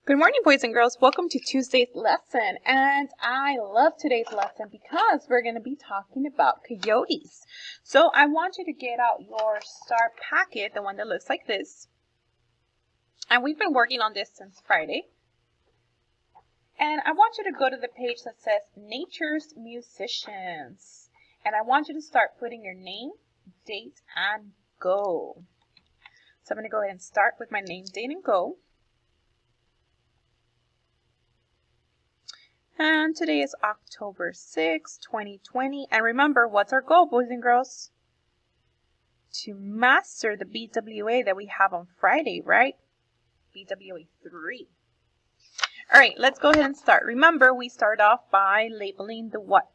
Good morning, boys and girls. Welcome to Tuesday's lesson. And I love today's lesson because we're going to be talking about coyotes. So I want you to get out your STAAR packet, the one that looks like this. And we've been working on this since Friday. And I want you to go to the page that says Nature's Musicians. And I want you to start putting your name, date, and go. So I'm going to go ahead and start with my name, date, and go. And today is October 6, 2020. And remember, what's our goal, boys and girls? To master the BWA that we have on Friday, right? BWA 3. All right, let's go ahead and start. Remember, we start off by labeling the what?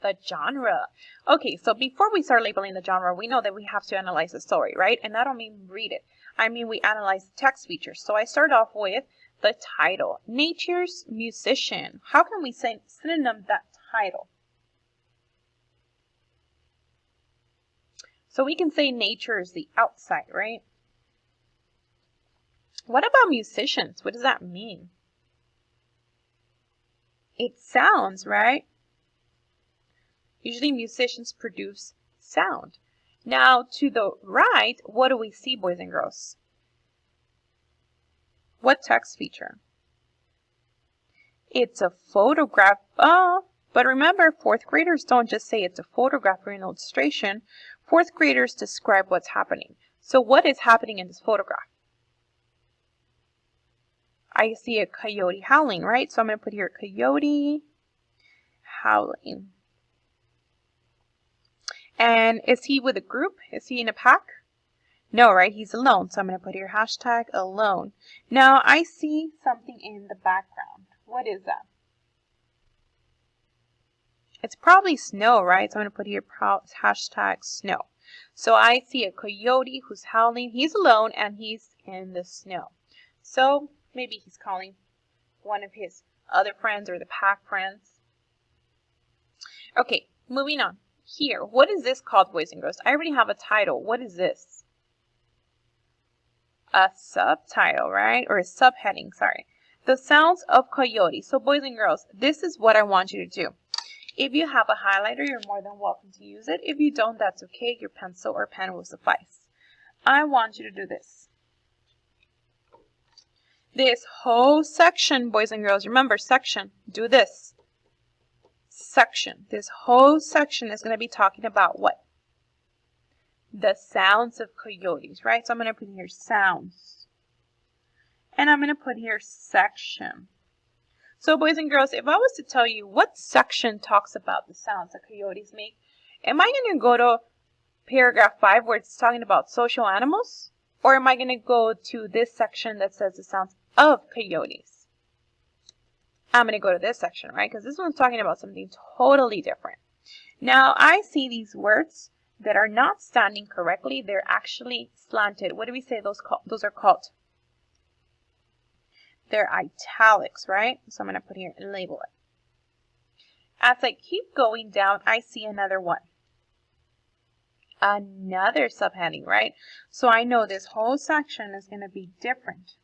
The genre. Okay, so before we start labeling the genre, we know that we have to analyze the story, right? And I don't mean read it. I mean we analyze the text features. So I start off with the title, Nature's Musician. How can we synonym that title? So we can say nature is the outside, right? What about musicians? What does that mean? It sounds, right? Usually musicians produce sound. Now to the right, what do we see, boys and girls? What text feature? It's a photograph. But remember, fourth graders don't just say it's a photograph or an illustration. Fourth graders describe what's happening. So what is happening in this photograph? I see a coyote howling, right? So I'm going to put here coyote howling. And is he with a group? Is he in a pack? No, right? He's alone. So I'm going to put here hashtag alone. Now I see something in the background. What is that? It's probably snow, right? So I'm going to put here hashtag snow. So I see a coyote who's howling. He's alone and he's in the snow. So maybe he's calling one of his other friends or the pack friends. Okay, moving on. Here, what is this called, boys and girls? I already have a title. What is this? A subtitle, right? Or a subheading, sorry. The sounds of coyotes. So boys and girls, this is what I want you to do. If you have a highlighter, you're more than welcome to use it. If you don't, that's okay. Your pencil or pen will suffice. I want you to do this. This whole section, boys and girls, remember section, do this. Section. This whole section is going to be talking about what? The sounds of coyotes, right? So I'm going to put here sounds. And I'm going to put here section. So boys and girls, if I was to tell you what section talks about the sounds that coyotes make, am I going to go to paragraph 5 where it's talking about social animals? Or am I going to go to this section that says the sounds of coyotes? I'm going to go to this section, right? Because this one's talking about something totally different. Now, I see these words that are not standing correctly. They're actually slanted. What do we say those are called? They're italics, right? So I'm going to put here and label it. As I keep going down, I see another one. Another subheading, right? So I know this whole section is going to be different.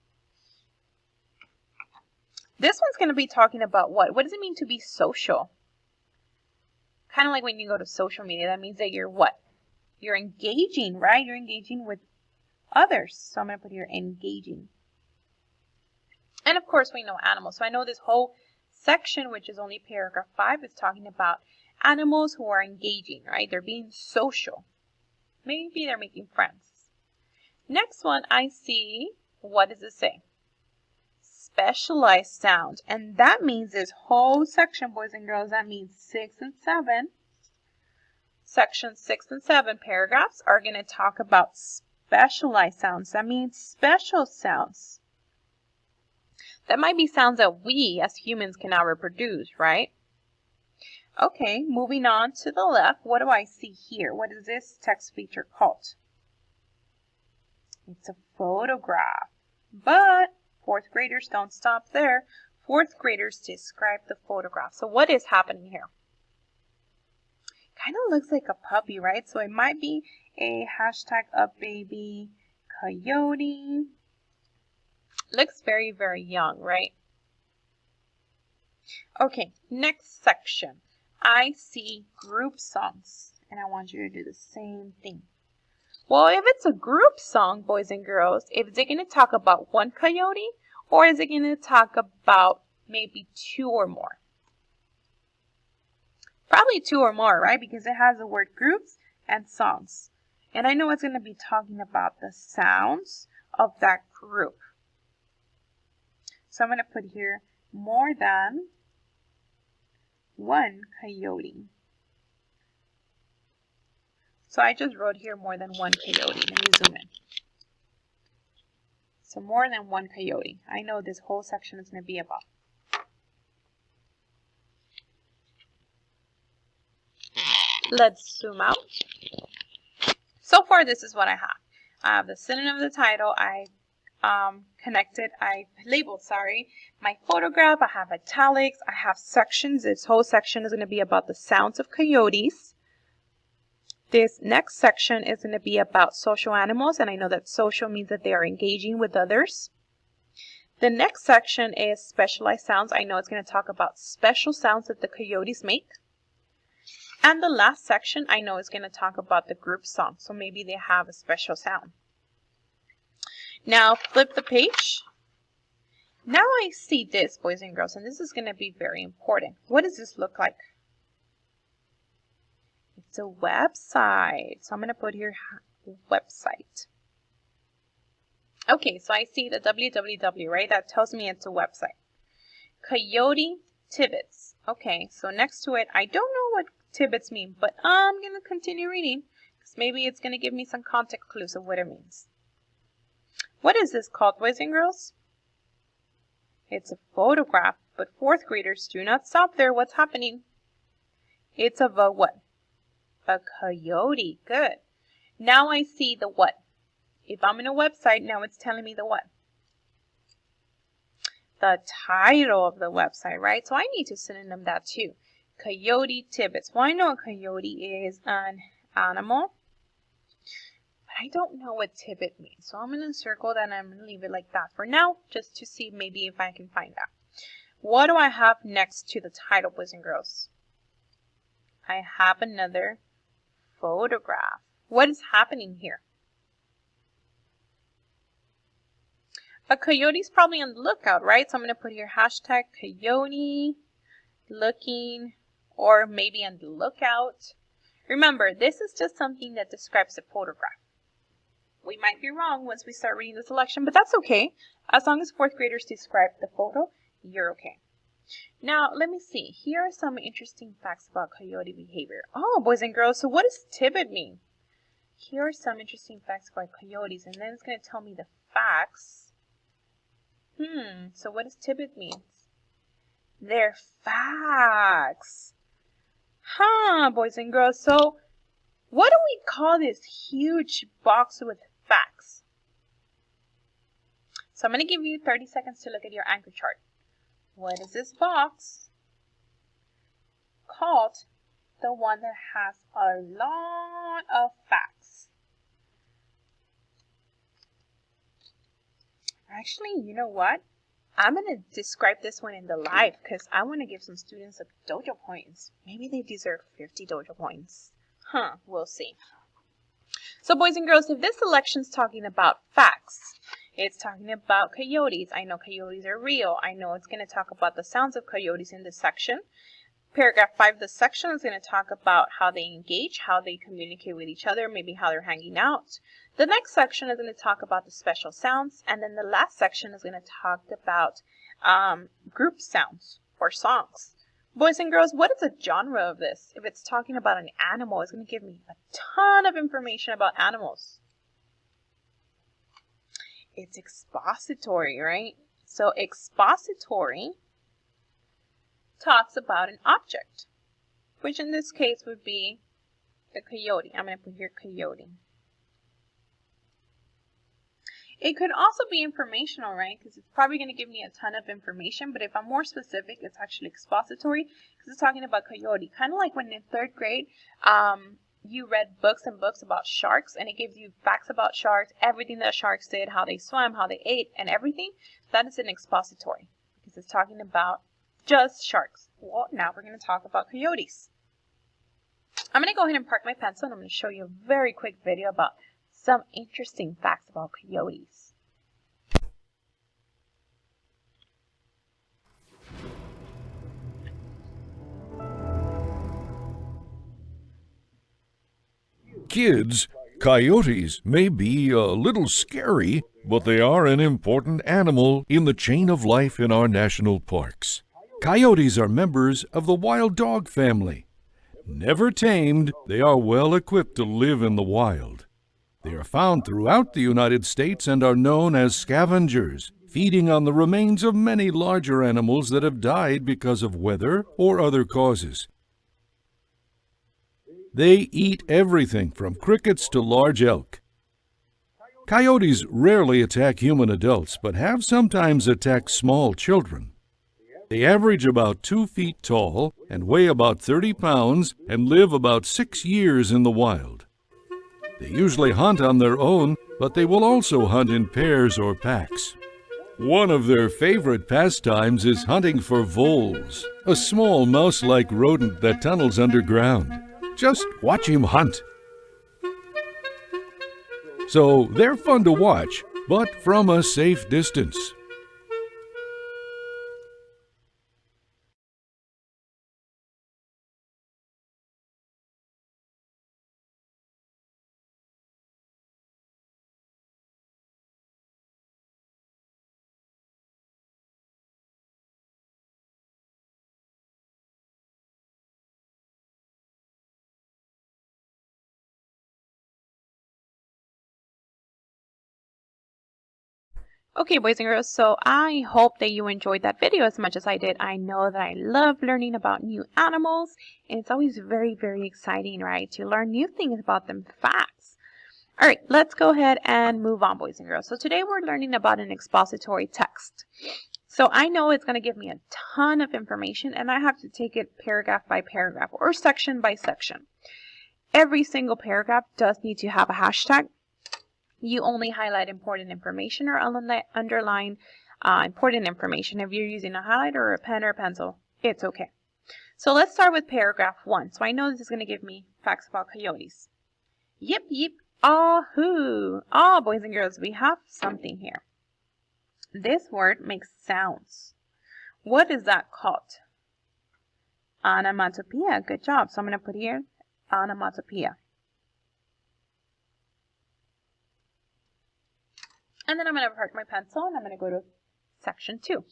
This one's going to be talking about what? What does it mean to be social? Kind of like when you go to social media, that means that you're what? You're engaging, right? You're engaging with others. So I'm going to put here engaging. And of course, we know animals. So I know this whole section, which is only paragraph 5, is talking about animals who are engaging, right? They're being social. Maybe they're making friends. Next one, I see, what does it say? Specialized sound. And that means this whole section, boys and girls, that means 6 and 7. Section 6 and 7 paragraphs are going to talk about specialized sounds. That means special sounds. That might be sounds that we as humans cannot reproduce, right? Okay, moving on to the left, what do I see here? What is this text feature called? It's a photograph. But fourth graders don't stop there. Fourth graders describe the photograph. So what is happening here? Kind of looks like a puppy, right? So it might be a hashtag up baby coyote. Looks very, very young, right? Okay, next section. I see group songs, and I want you to do the same thing. Well, if it's a group song, boys and girls, is it going to talk about one coyote, or is it going to talk about maybe two or more? Probably two or more, right? Because it has the word groups and songs. And I know it's going to be talking about the sounds of that group. So I'm going to put here more than one coyote. So I just wrote here more than one coyote. Let me zoom in. So more than one coyote. I know this whole section is going to be about. Let's zoom out. So far, this is what I have. I have the synonym of the title. I labeled my photograph. I have italics. I have sections. This whole section is going to be about the sounds of coyotes. This next section is going to be about social animals, and I know that social means that they are engaging with others. The next section is specialized sounds. I know it's going to talk about special sounds that the coyotes make. And the last section, I know is going to talk about the group song. So maybe they have a special sound. Now flip the page. Now I see this, boys and girls, and this is going to be very important. What does this look like? It's a website. So I'm going to put here website. Okay, so I see the www, right? That tells me it's a website. Coyote Tibbets. Okay, so next to it, I don't know what Tibbets mean, but I'm going to continue reading because maybe it's going to give me some context clues of what it means. What is this called, boys and girls? It's a photograph, but fourth graders, do not stop there. What's happening? It's of a what? A coyote. Good. Now I see the what. If I'm in a website, now it's telling me the what? The title of the website, right? So I need to synonym that too. Coyote Tibbets. Well, I know a coyote is an animal, but I don't know what tibbet means. So I'm going to circle that and I'm going to leave it like that for now, just to see maybe if I can find out. What do I have next to the title, boys and girls? I have another photograph. What is happening here? A coyote's probably on the lookout, right? So I'm going to put here hashtag coyote looking, or maybe on the lookout. Remember, this is just something that describes the photograph. We might be wrong once we start reading the selection, but that's okay. As long as fourth graders describe the photo, you're okay. Now, let me see. Here are some interesting facts about coyote behavior. Oh, boys and girls, so what does tibbet mean? Here are some interesting facts about coyotes, and then it's going to tell me the facts. So what does tibbet mean? They're facts. Boys and girls, so what do we call this huge box with facts? So I'm going to give you 30 seconds to look at your anchor chart. What is this box called? The one that has a lot of facts. Actually, you know what? I'm going to describe this one in the live because I want to give some students some dojo points. Maybe they deserve 50 dojo points. We'll see. So boys and girls, if this selection's talking about facts, it's talking about coyotes. I know coyotes are real. I know it's going to talk about the sounds of coyotes in this section. Paragraph 5 of the section is going to talk about how they engage, how they communicate with each other, maybe how they're hanging out. The next section is going to talk about the special sounds, and then the last section is going to talk about group sounds or songs. Boys and girls, what is the genre of this? If it's talking about an animal, it's going to give me a ton of information about animals. It's expository, right? So expository talks about an object, which in this case would be a coyote. I'm going to put here coyote. It could also be informational, right? Because it's probably going to give me a ton of information. But if I'm more specific, it's actually expository because it's talking about coyote. Kind of like when in third grade, you read books and books about sharks and it gives you facts about sharks, everything that sharks did, how they swam, how they ate, and everything, that is an expository because it's talking about just sharks. Well, now we're going to talk about coyotes. I'm going to go ahead and park my pencil and I'm going to show you a very quick video about some interesting facts about coyotes. Kids, coyotes may be a little scary, but they are an important animal in the chain of life in our national parks. Coyotes are members of the wild dog family. Never tamed, they are well equipped to live in the wild. They are found throughout the United States and are known as scavengers, feeding on the remains of many larger animals that have died because of weather or other causes. They eat everything from crickets to large elk. Coyotes rarely attack human adults, but have sometimes attacked small children. They average about 2 feet tall and weigh about 30 pounds and live about 6 years in the wild. They usually hunt on their own, but they will also hunt in pairs or packs. One of their favorite pastimes is hunting for voles, a small mouse-like rodent that tunnels underground. Just watch him hunt. So they're fun to watch, but from a safe distance. Okay, boys and girls, so I hope that you enjoyed that video as much as I did. I know that I love learning about new animals, and it's always very, very exciting, right, to learn new things about them, facts. All right, let's go ahead and move on, boys and girls. So today we're learning about an expository text. So I know it's going to give me a ton of information, and I have to take it paragraph by paragraph or section by section. Every single paragraph does need to have a hashtag. You only highlight important information or underline important information. If you're using a highlighter or a pen or a pencil, it's okay. So let's start with paragraph 1. So I know this is going to give me facts about coyotes. Yip, yip, ah-hoo. Ah, boys and girls, we have something here. This word makes sounds. What is that called? Onomatopoeia. Good job. So I'm going to put here onomatopoeia. And then I'm going to park my pencil and I'm going to go to section 2.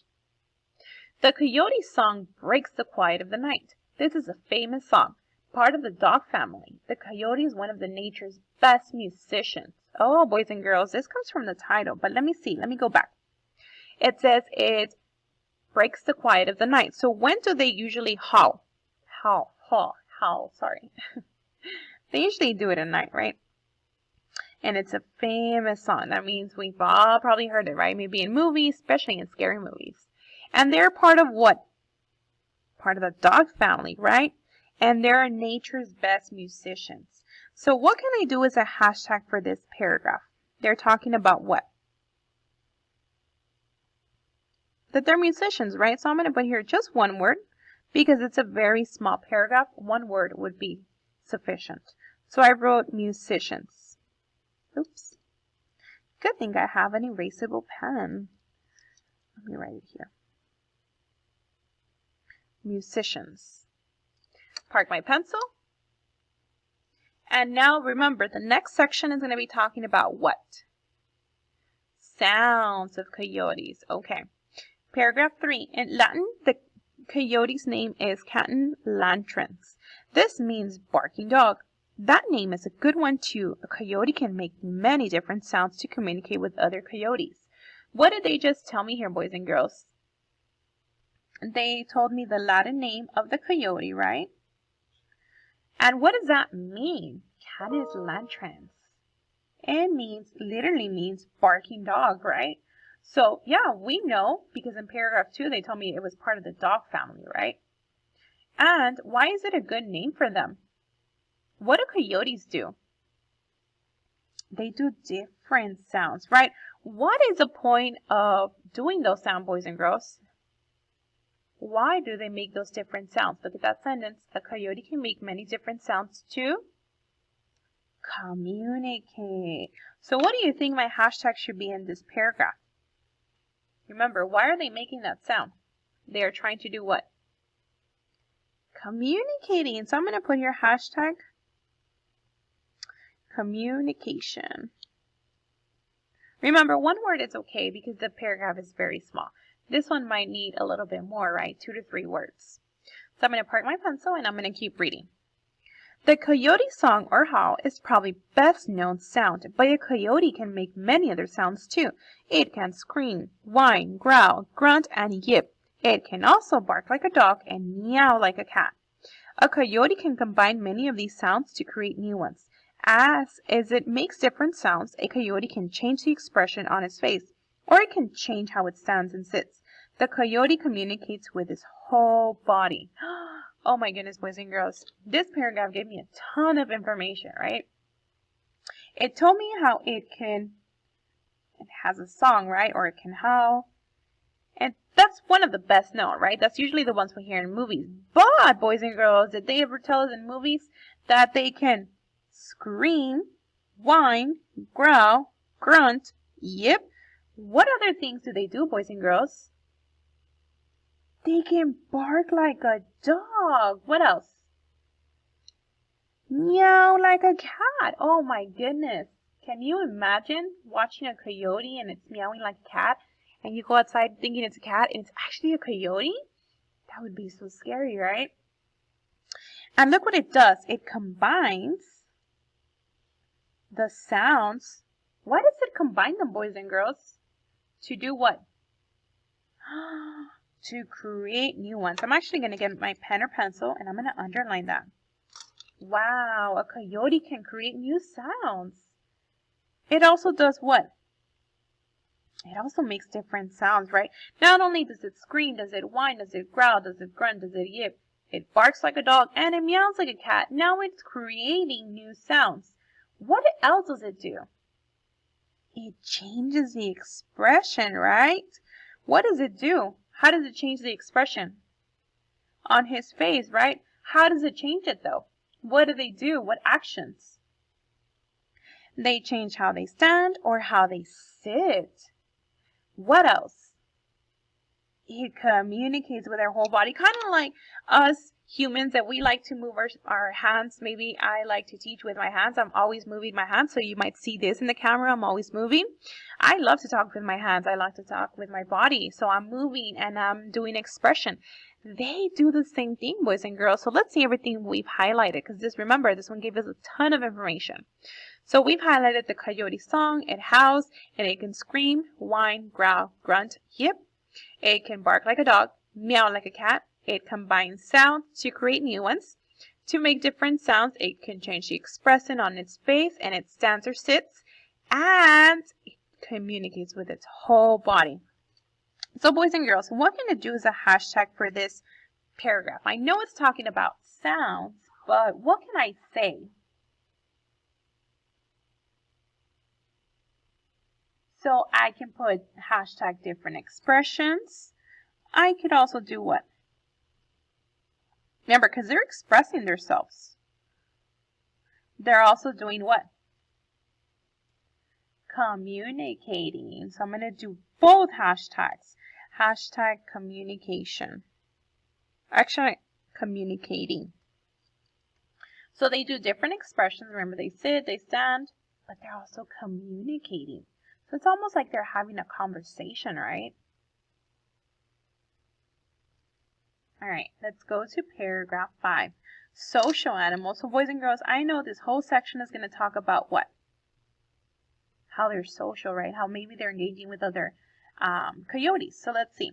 The coyote song breaks the quiet of the night. This is a famous song, part of the dog family. The coyote is one of the nature's best musicians. Oh, boys and girls, this comes from the title, but let me see. Let me go back. It says it breaks the quiet of the night. So when do they usually howl? Howl, sorry. They usually do it at night, right? And it's a famous song. That means we've all probably heard it, right? Maybe in movies, especially in scary movies. And they're part of what? Part of the dog family, right? And they're nature's best musicians. So what can I do as a hashtag for this paragraph? They're talking about what? That they're musicians, right? So I'm going to put here just one word because it's a very small paragraph. One word would be sufficient. So I wrote musicians. Oops. Good thing I have an erasable pen. Let me write it here. Musicians. Park my pencil. And now remember, the next section is going to be talking about what? Sounds of coyotes. Okay. Paragraph 3. In Latin, the coyote's name is Canis latrans. This means barking dog. That name is a good one too. A coyote can make many different sounds to communicate with other coyotes. What did they just tell me here, boys and girls? They told me the Latin name of the coyote, right? And what does that mean? Canis latrans. It literally means barking dog, right? So yeah, we know because in paragraph 2 they told me it was part of the dog family, right? And why is it a good name for them? What do coyotes do? They do different sounds, right? What is the point of doing those sounds, boys and girls? Why do they make those different sounds? Look at that sentence. A coyote can make many different sounds to communicate. So what do you think my hashtag should be in this paragraph? Remember, why are they making that sound? They are trying to do what? Communicating. So I'm going to put here hashtag communication. Remember, one word is okay because the paragraph is very small. This one might need a little bit more, right? 2 to 3 words. So I'm going to park my pencil and I'm going to keep reading. The coyote song or howl is probably best known sound, but a coyote can make many other sounds too. It can scream, whine, growl, grunt, and yip. It can also bark like a dog and meow like a cat. A coyote can combine many of these sounds to create new ones. As it makes different sounds, a coyote can change the expression on its face, or it can change how it stands and sits. The coyote communicates with its whole body. Oh my goodness, boys and girls. This paragraph gave me a ton of information, right? It told me how it has a song, right? Or it can howl. And that's one of the best known, right? That's usually the ones we hear in movies. But, boys and girls, did they ever tell us in movies that they can scream, whine, growl, grunt, yip? What other things do they do, boys and girls? They can bark like a dog. What else? Meow like a cat. Oh my goodness. Can you imagine watching a coyote and it's meowing like a cat? And you go outside thinking it's a cat and it's actually a coyote? That would be so scary, right? And look what it does. It combines the sounds. Why does it combine them, boys and girls? To do what? To create new ones. I'm actually going to get my pen or pencil and I'm going to underline that. Wow, a coyote can create new sounds. It also does what? It also makes different sounds, right? Not only does it scream, does it whine, does it growl, does it grunt, does it yip, it barks like a dog, and it meows like a cat. Now it's creating new sounds. What else does it do? It changes the expression, right? What does it do? How does it change the expression? On his face, right? How does it change it though? What do they do? What actions? They change how they stand or how they sit. What else? It communicates with their whole body, kind of like us humans that we like to move our hands. Maybe I like to teach with my hands. I'm always moving my hands, so you might see this in the camera. I'm always moving. I love to talk with my hands. I like to talk with my body, so I'm moving and I'm doing expression. They do the same thing, boys and girls. So let's see everything we've highlighted, because remember, this one gave us a ton of information. So we've highlighted the coyote song. It howls and it can scream, whine, growl, grunt, yip. It can bark like a dog, meow like a cat. It combines sounds to create new ones. To make different sounds, it can change the expression on its face and it stands or sits. And it communicates with its whole body. So boys and girls, what I'm going to do is a hashtag for this paragraph. I know it's talking about sounds, but what can I say? So I can put hashtag different expressions. I could also do what? Remember, because they're expressing themselves. They're also doing what? Communicating. So I'm going to do both hashtags. Hashtag communication. Actually, communicating. So they do different expressions. Remember, they sit, they stand, but they're also communicating. So it's almost like they're having a conversation, right? All right, let's go to paragraph 5. Social animals. So boys and girls, I know this whole section is going to talk about what? How they're social, right? How maybe they're engaging with other coyotes. So let's see.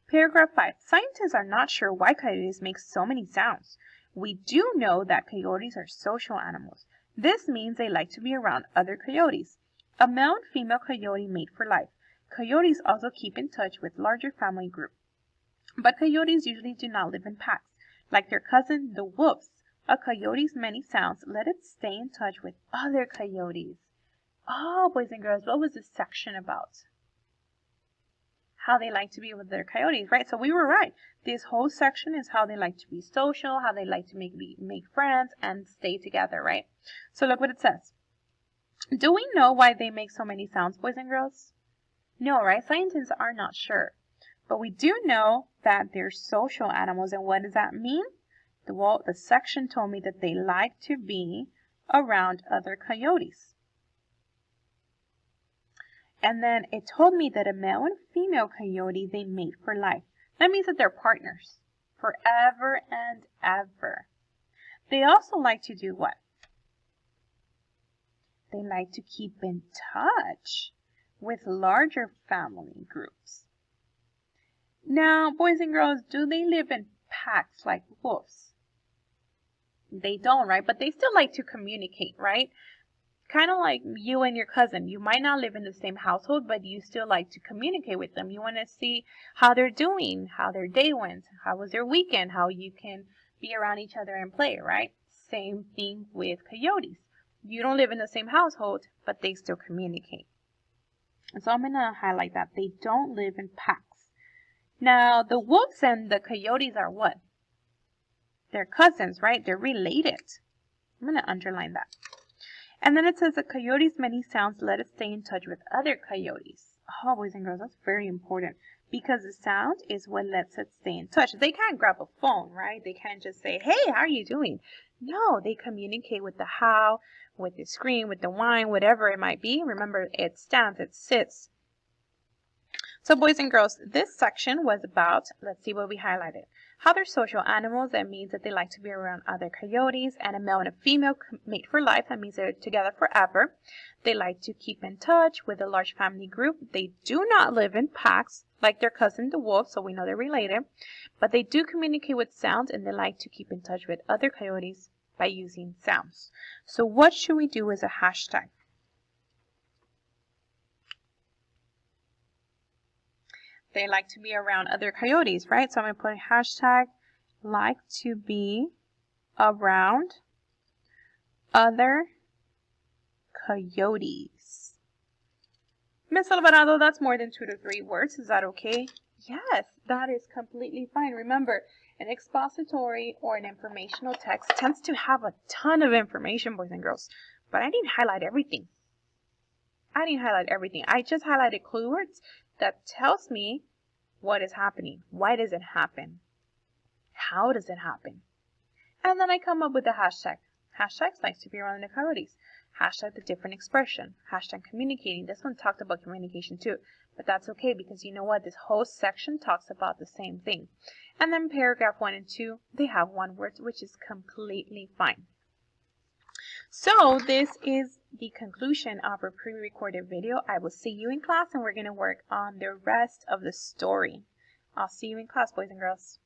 Paragraph 5. Scientists are not sure why coyotes make so many sounds. We do know that coyotes are social animals. This means they like to be around other coyotes. A male and female coyote mate for life. Coyotes also keep in touch with larger family groups. But coyotes usually do not live in packs, like their cousin, the wolves. a coyote's many sounds let it stay in touch with other coyotes. Oh, boys and girls, what was this section about? How they like to be with their coyotes, right? So we were right. This whole section is how they like to be social, how they like to make friends and stay together, right? So look what it says. Do we know why they make so many sounds, boys and girls? No, right? Scientists are not sure. But we do know that they're social animals. And what does that mean? Well, the section told me that they like to be around other coyotes. And then it told me that a male and female coyote, they mate for life. That means that they're partners forever and ever. They also like to do what? They like to keep in touch with larger family groups. Now, boys and girls, do they live in packs like wolves? They don't, right? But they still like to communicate, right? Kind of like you and your cousin. You might not live in the same household, but you still like to communicate with them. You want to see how they're doing, how their day went, how was their weekend, how you can be around each other and play, right? Same thing with coyotes. You don't live in the same household, but they still communicate. And so I'm going to highlight that. They don't live in packs. Now, the wolves and the coyotes are what? They're cousins, right? They're related. I'm going to underline that. And then it says a coyote's many sounds let it stay in touch with other coyotes. Oh, boys and girls, that's very important because the sound is what lets it stay in touch. They can't grab a phone, right? They can't just say, hey, how are you doing? No, they communicate with the how, with the scream, with the whine, whatever it might be. Remember, it stands, it sits. So boys and girls, this section was about, let's see what we highlighted. How they're social animals, that means that they like to be around other coyotes, and a male and a female mate for life, that means they're together forever. They like to keep in touch with a large family group. They do not live in packs like their cousin the wolf, so we know they're related, but they do communicate with sounds, and they like to keep in touch with other coyotes by using sounds. So what should we do as a hashtag? They like to be around other coyotes, right? So I'm going to put hashtag like to be around other coyotes. Miss Alvarado, that's more than 2 to 3 words. Is that okay? Yes, that is completely fine. Remember, an expository or an informational text tends to have a ton of information, boys and girls. But I didn't highlight everything. I just highlighted clue words that tells me what is happening. Why does it happen? How does it happen? And then I come up with a hashtag. Hashtags likes to be around the coyotes. Hashtag the different expression. Hashtag communicating. This one talked about communication too. But that's okay because you know what? This whole section talks about the same thing. And then paragraph 1 and 2, they have one word, which is completely fine. So this is the conclusion of our pre-recorded video. I will see you in class and we're going to work on the rest of the story. I'll see you in class, boys and girls.